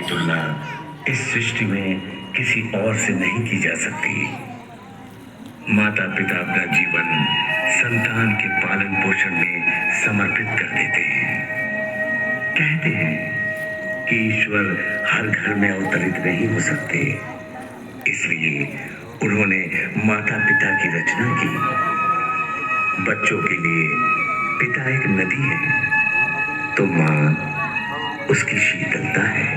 तुलना इस सृष्टि में किसी और से नहीं की जा सकती। माता पिता अपना जीवन संतान के पालन पोषण में समर्पित कर देते हैं। कहते हैं कि ईश्वर हर घर में अवतरित नहीं हो सकते, इसलिए उन्होंने माता पिता की रचना की। बच्चों के लिए पिता एक नदी है तो माँ उसकी शीतलता है।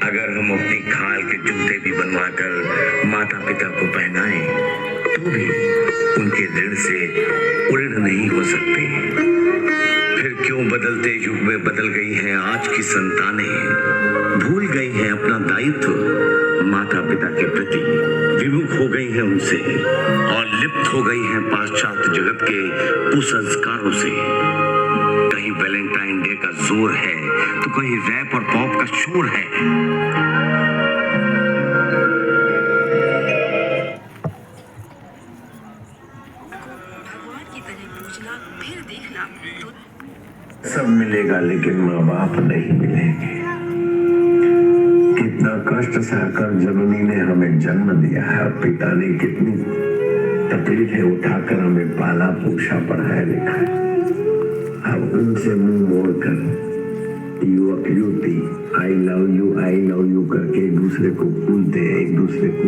अगर हम अपनी खाल के जूते भी बनवाकर माता पिता को पहनाएं तो भी उनके ऋण से उऋण नहीं हो सकते। फिर क्यों बदलते युग में बदल गई हैं आज की संतानें, भूल गई हैं अपना दायित्व माता पिता के प्रति, विमुख हो गई हैं उनसे और लिप्त हो गई हैं पाश्चात्य जगत के कुसंस्कारों से। कहीं वैलेंटाइन डे का जोर है तो कहीं रैप और पॉप का शोर है। भगवान की तरह पूजना, फिर देखना सब मिलेगा लेकिन माँ बाप नहीं मिलेंगे। कितना कष्ट सहकर जननी ने हमें जन्म दिया है और पिता ने कितनी तकलीफें उठाकर हमें पाला पोषा पढ़ाया लिखा। अब उनसे मुंह मोड़कर युवक युवती आई लव यू करके एक दूसरे को भूलते, एक दूसरे को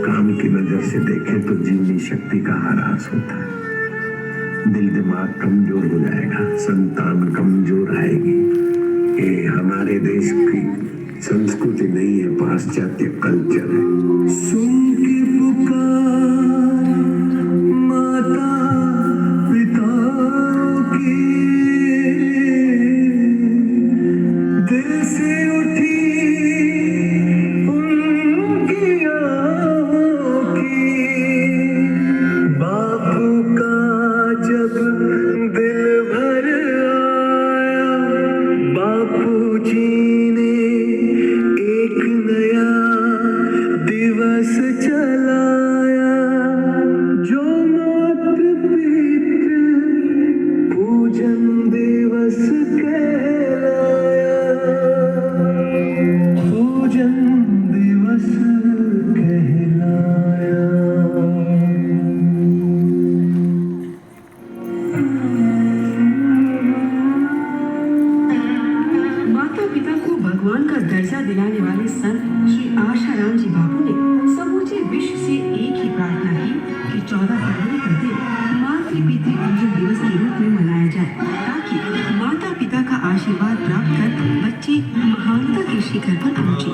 काम की नजर से देखें तो जीवनी शक्ति का ह्रास होता है। दिल दिमाग कमजोर हो जाएगा, संतान कमजोर आएगी। ये हमारे देश की संस्कृति नहीं है, पाश्चात्य कल्चर है। सुन के पुकार माता पिता की, दिल से उठी उनकी आहों की, बापू का जब दिल भर आया, बापू जी ने एक नया दिवस चलाया, जो मातृ पितृ पूजन दिवस कहलाया, पूजन दिवस कहलाया। माता पिता को भगवान का दर्जा दिलाने वाले संत श्री आशाराम जी बापू ने समूचे विश्व से एक ही प्रार्थना की कि 14 फरवरी का दिन मातृ पितृ पूजन दिवस के रूप में मनाया जाए, ताकि माता पिता का आशीर्वाद प्राप्त कर बच्चे महानता के शिखर पर पहुंचे।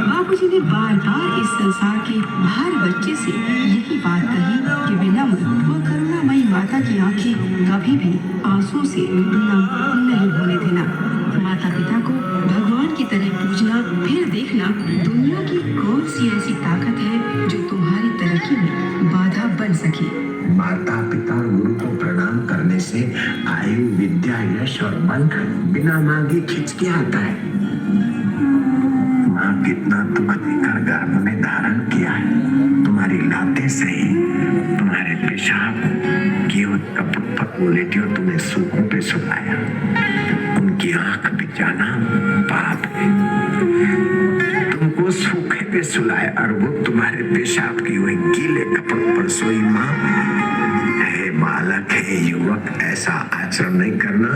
बापू जी ने बार बार इस संसार के हर बच्चे से यही बात कही कि विनम्र व करुणामयी माता की आंखें कभी भी आंसू से नम नहीं होने देना। माता पिता को भगवान की तरह पूजना, फिर देखना दुनिया की कौन सी ऐसी ताकत है जो तुम्हारी तरक्की में बाधा बन सके। माता पिता और गुरु को प्रणाम करने से आयु विद्या यश और बल बिना मांगे खिंच के आता है। माँ कितना दुख देकर गर्भ में धारण किया है, तुम्हारी लाते से ही तुम्हारे पेशाब की कपड़ पर उलेटी और तुम्हें सूखों पे सुलाया। उनकी आंख भी जाना पाप है, तुमको सूखे पे सुलाया और वो तुम्हारे पेशाब की हुई गीले कपड़ पर सोई। माँ है बालक है युवक, ऐसा आचरण नहीं करना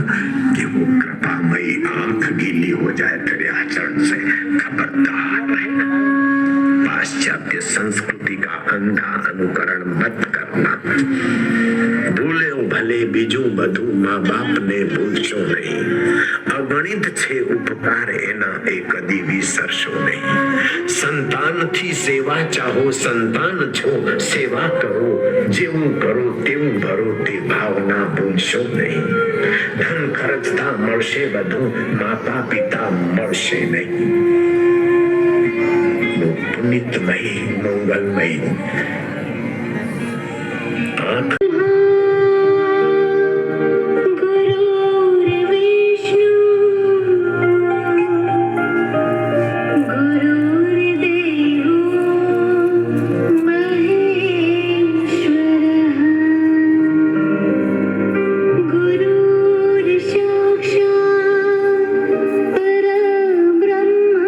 कि वो कृपामयी आंख गीली हो जाए तेरे आचरण से। खबरदार रहना, पाश्चात्य संस्कृति का अंधा अनुकरण मत करना। भूले भले बीजू बधू माँ बाप ने भूलशो नहीं, अगणित छे उपकार एना एक कदी विसरशो नहीं। संतान थी सेवा चाहो, संतान छो सेवा करो, जेवू करो तेवू भरो ते भावना भूलशो नहीं। धन खर्चता मळशे बधू, माता पिता मळशे नहीं। पुनितमयी मंगलमयी आंख गुरुर्साक्षात् परब्रह्म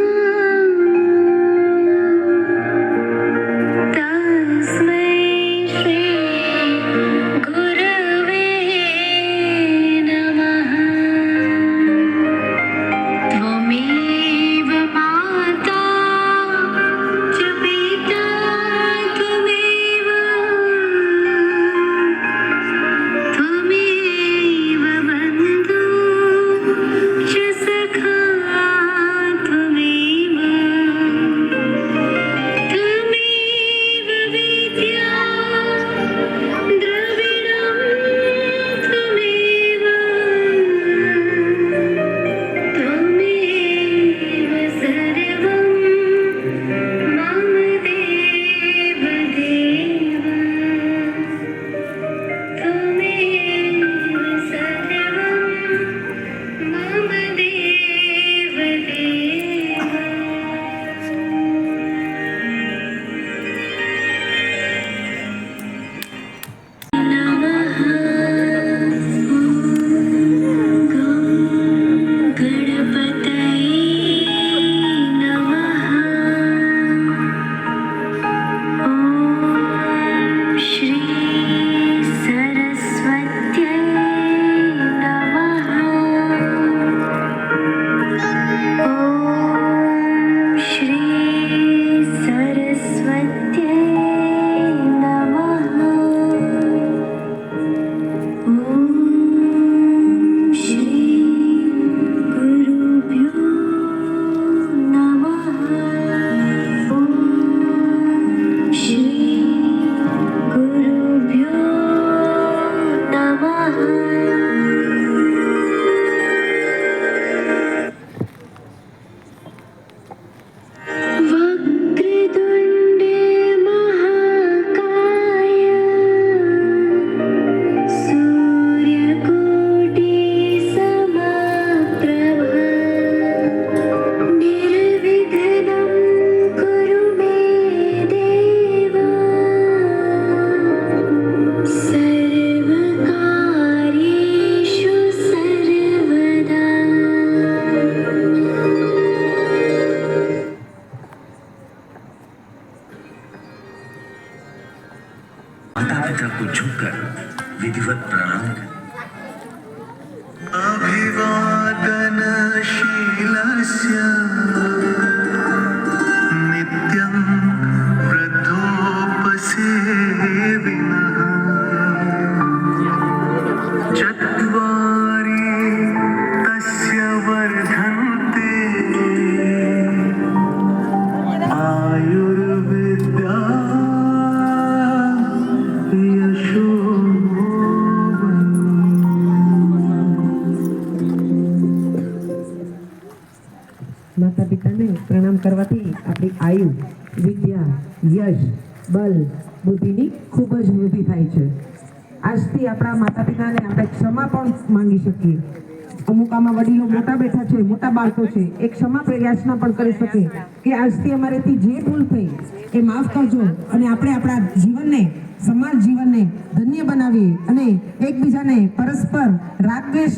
માતા પિતાને પ્રણામ કરવાથી આપણી આયુ, વિદ્યા, યશ, બલ, બુદ્ધિની ખૂબ જ વૃદ્ધિ થાય છે. આજથી આપણા માતા પિતાને આપણે ક્ષમા પણ માંગી શકીએ. અમુક આમાં વડીલો મોટા બેઠા છે, મોટા બાળકો છે, એક ક્ષમા યાચના પણ કરી શકે કે આજથી અમારેથી જે ભૂલ થઈ એ માફ કરજો અને આપણે આપણા જીવનને, સમાજ જીવનને ધન્ય બનાવીએ અને એકબીજાને પરસ્પર રાગ દ્વેષ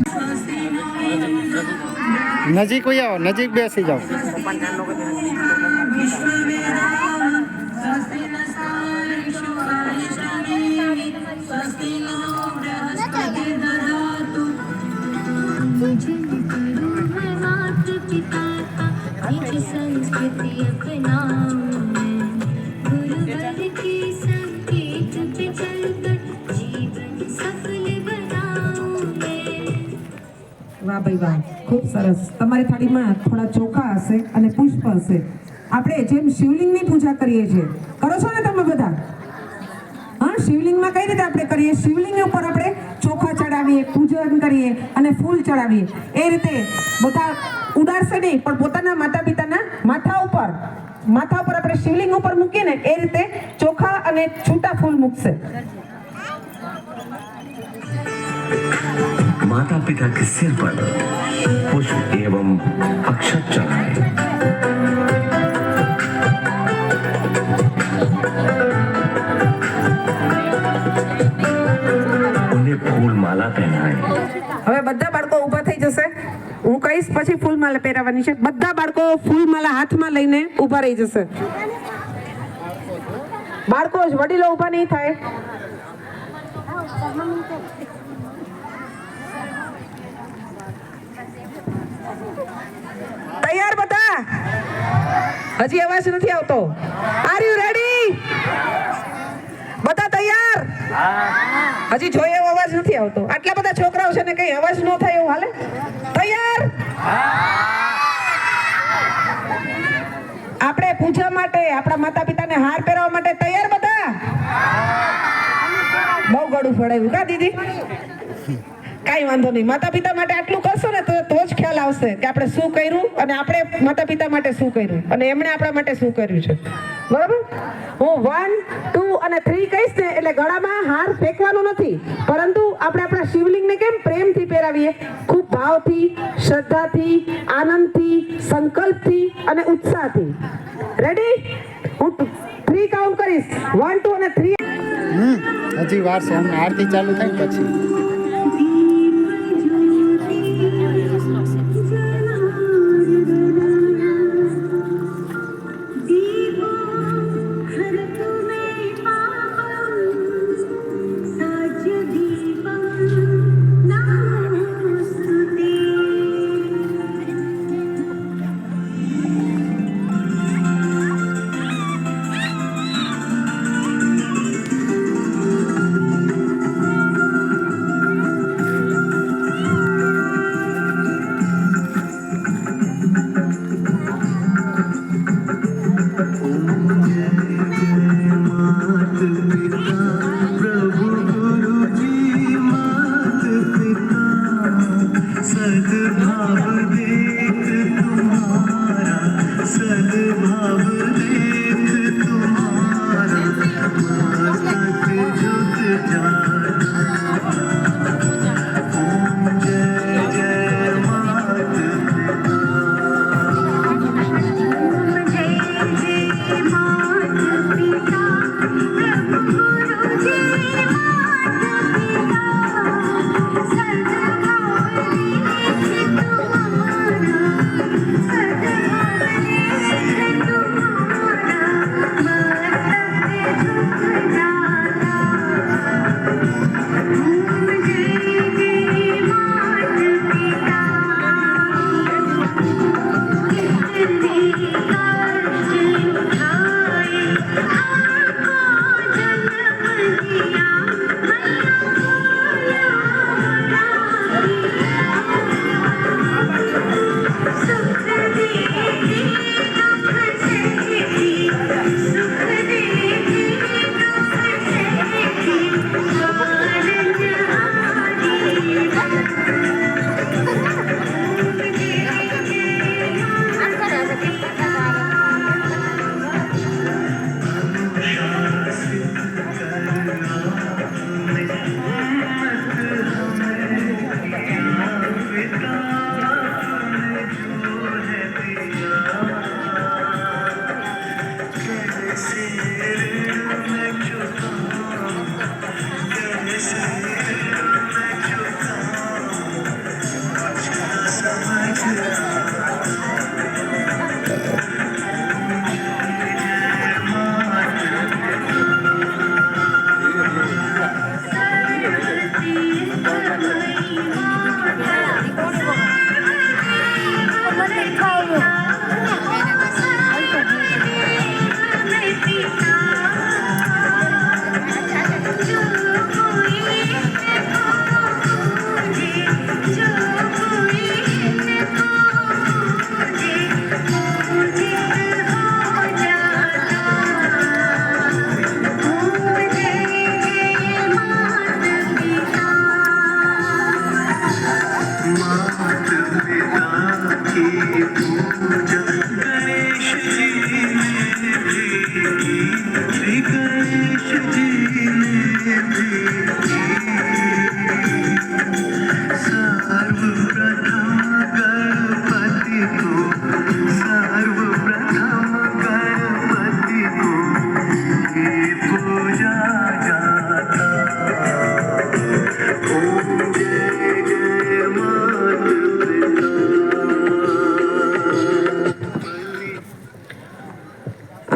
નજીક હોઈ આવો, નજીક બેસી જાઓ. पूजन करूं मैं माता पिता का, निज संस्कृति अपनाऊं मैं, गुरुवर की संकेत पे चलकर जीवन सफल बनाऊं मैं. વાહ ભાઈ વાહ, ખૂબ સરસ. તમારી થાળીમાં થોડા ચોખા હશે અને પુષ્પ હશે. આપણે જેમ શિવલિંગની પૂજા કરીએ છીએ, કરો છો ને તમે બધા? હા, શિવલિંગમાં કઈ રીતે આપણે કરીએ? શિવલિંગ ઉપર આપણે ચોખા ચડાવીએ, પૂજન કરીએ અને ફૂલ ચડાવીએ. એ રીતે બધા ઉડાડશે નહીં, પણ પોતાના માતા પિતાના માથા ઉપર આપણે શિવલિંગ ઉપર મૂકીએ ને એ રીતે ચોખા અને છૂટા ફૂલ મૂકશે. माता पिता के सिर पर पुष्प एवं अक्षत चढ़ाए। उन्हें फूल माला पहनाए। હવે બધા બાળકો ઊભા થઈ જશે. હું કહીશ પછી ફૂલમાલા પહેરાવવાની છે. બધા બાળકો ફૂલમાલા હાથમાં લઈને ઊભા રહી જશે. બાળકો જ, વડીલો ઊભા નહીં થાય. તૈયાર બધા? હજી અવાજ નથી આવતો. Are you ready? બધા તૈયાર? હજી જોઈએ એવો અવાજ નથી આવતો. આટલા બધા છોકરાઓ છે ને કઈ અવાજ ન થાય એવું હાલે? તૈયાર? આપણે પૂજા માટે, આપણા માતા પિતાને હાર પહેરવા માટે તૈયાર બધા? બહુ ગળું ફળાયું કા દીદી? કાંઈ વાંધો નહીં. માતા પિતા માટે આટલું કરશો ને તો જ ખ્યાલ આવશે કે આપણે શું કર્યું અને આપણે માતા પિતા માટે શું કર્યું અને એમણે આપણા માટે શું કર્યું છે. બરાબર? હું 1, 2 અને 3 કહીશ ને એટલે ગળામાં હાર ફેંકવાનો નથી, પરંતુ આપણે આપણા શિવલિંગને કેમ પ્રેમથી પહેરાવીએ, ખૂબ ભાવથી, શ્રદ્ધાથી, આનંદથી, સંકલ્પથી અને ઉત્સાહથી. રેડી? હું 3 કાઉન્ટ કરીશ. 1, 2 અને 3. હજી વાર છે, હમણાં આરતી ચાલુ થાય ને પછી.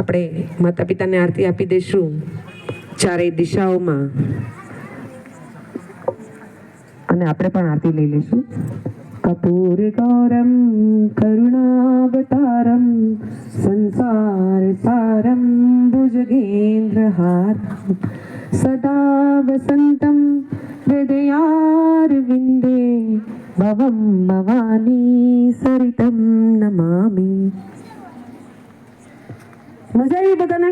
આપણે માતા પિતાને આરતી આપી દઈશું ચારેય દિશાઓમાં, અને આપણે પણ આરતી લઈ લઈશું. કપૂર ગૌરમ કરુણાવતારમ સંસાર સારમ ભુજગેન્દ્રહાર સદા વસંતમ હૃદયારવિંદે ભવમ ભવાની સરિતમ નમામિ. મજા આવી બધાને?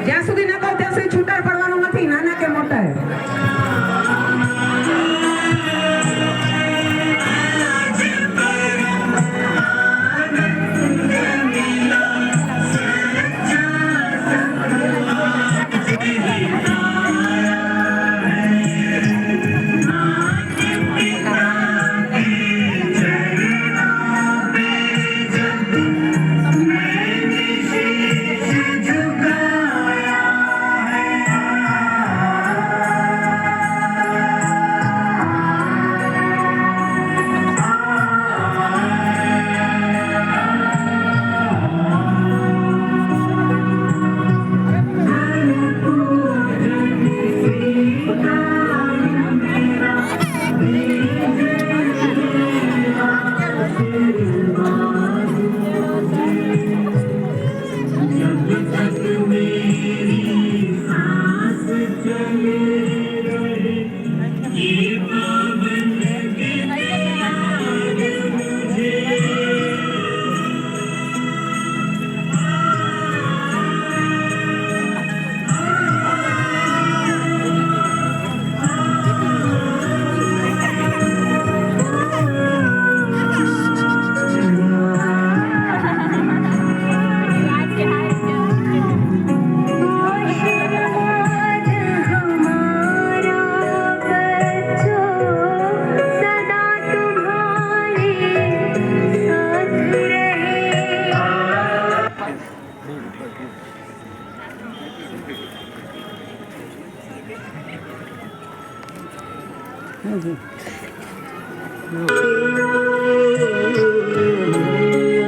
જ્યાં સુધી ના કહો ત્યાં સુધી છૂટા પડવાનું નથી, નાના કે મોટા.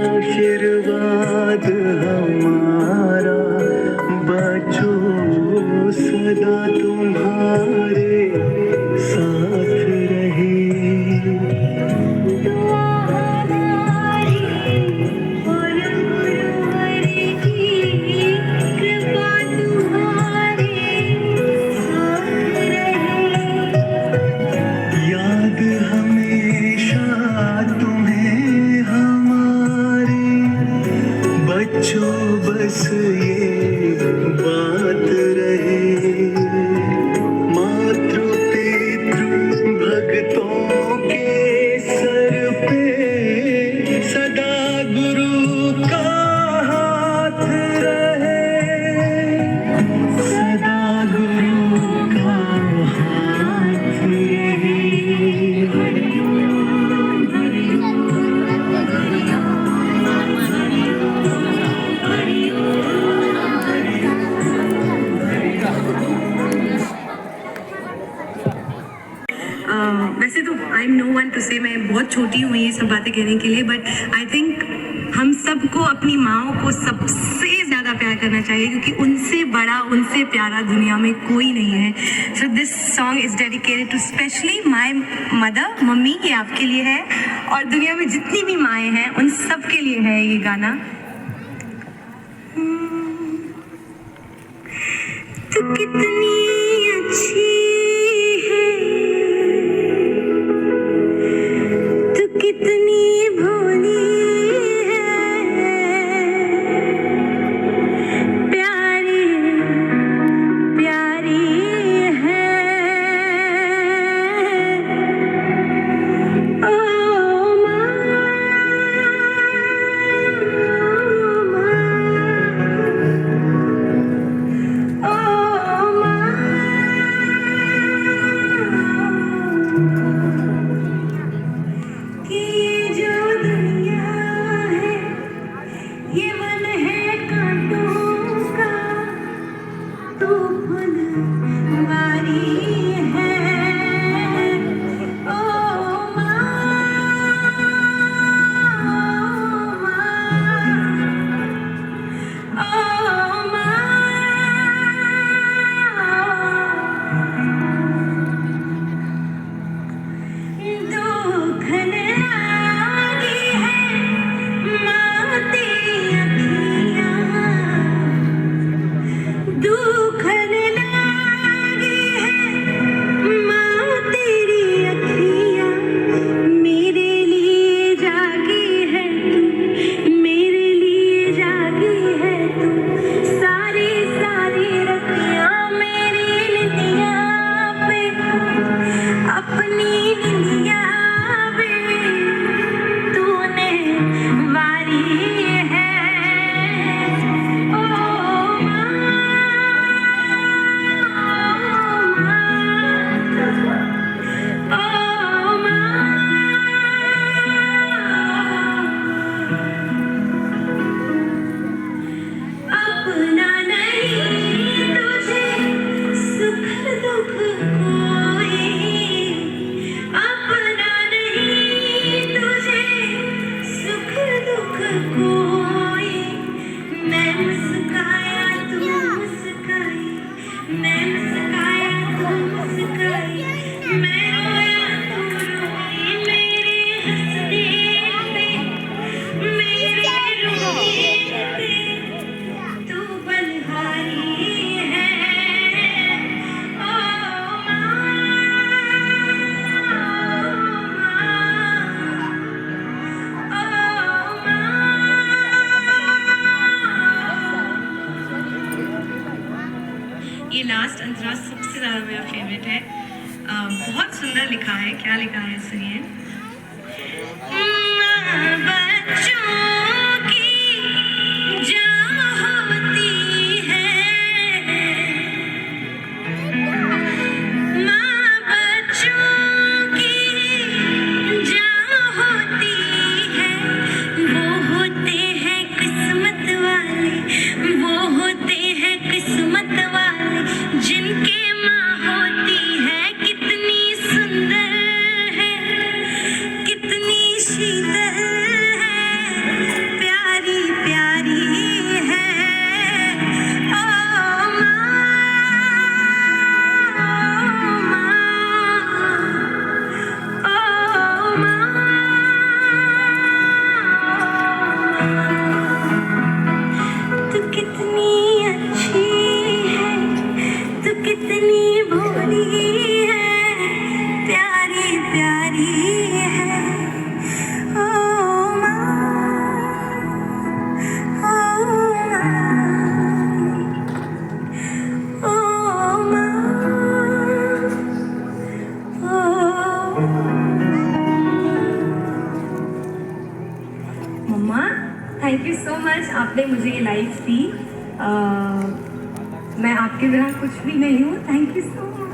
आशीर्वाद हमारा बच्चों सदा तुम्हारे साथ रहे. याद हमेशा तुम्हें हमारे बच्चों, बस ये बात रहे. मातृ पितृ भक्तों के सर पे सदा गुरु का हाथ रहे. सदा गुरु का हाथ रहे. हरि ओम. बातें कहने के लिए, बट आई थिंक हम सबको अपनी माओं को सबसे ज़्यादा प्यार करना चाहिए, क्योंकि उनसे बड़ा, उनसे प्यारा दुनिया में कोई नहीं है. So this song is dedicated to specially my mother. Mummy, ये आपके लिए है, और दुनिया में जितनी भी माएँ हैं उन सब के लिए है ये गाना. तू कितनी अच्छी है, तू कितनी भोली है, प्यारी प्यारी है. ओ माँ, कि ये जो दुनिया है ये मन है कांटों का, तू फुलवारी है. ओ दुखन लागी है माँ तेरी अखियाँ, दुखन लागी है माँ तेरी अखियाँ. मेरे लिए जागी है तू, मेरे लिए जागी है तू, सारी सारी रतियाँ मेरी निदियाँ पे, अपनी निदियाँ पे तूने वारी है. ओ अपना नहीं तुझे सुख दुख कोई, अपना नहीं तुझे सुख दुख कोई. मैं मुस्काया तू मुस्काई, मैं मुस्काया तू मुस्काई, मैं रोया तू रोई, मेरे हंसने पे, मेरे रोने पे तू बलिहारी है. ओ ये लास्ट अंतरा सबसे ज़्यादा मेरा फेवरेट है. बहुत सुंदर लिखा है. क्या लिखा है सुनिए. माँ बच्चों की जान होती है, माँ बच्चों की जान होती है. वो होते हैं किस्मत वाले, वो होते हैं किस्मत वाले, जिनके माँ होती है. कितनी सुंदर है, कितनी शीतल है, प्यारी प्यारी है. ओ तू कितनी अच्छी है, तू कितनी भोली है, प्यारी प्यारी है. ओ माँ, ओ माँ, मम्मा, थैंक यू सो मच. आपने मुझे ये लाइफ दी. मैं आपके बिना कुछ भी नहीं हूँ. Thank you so much.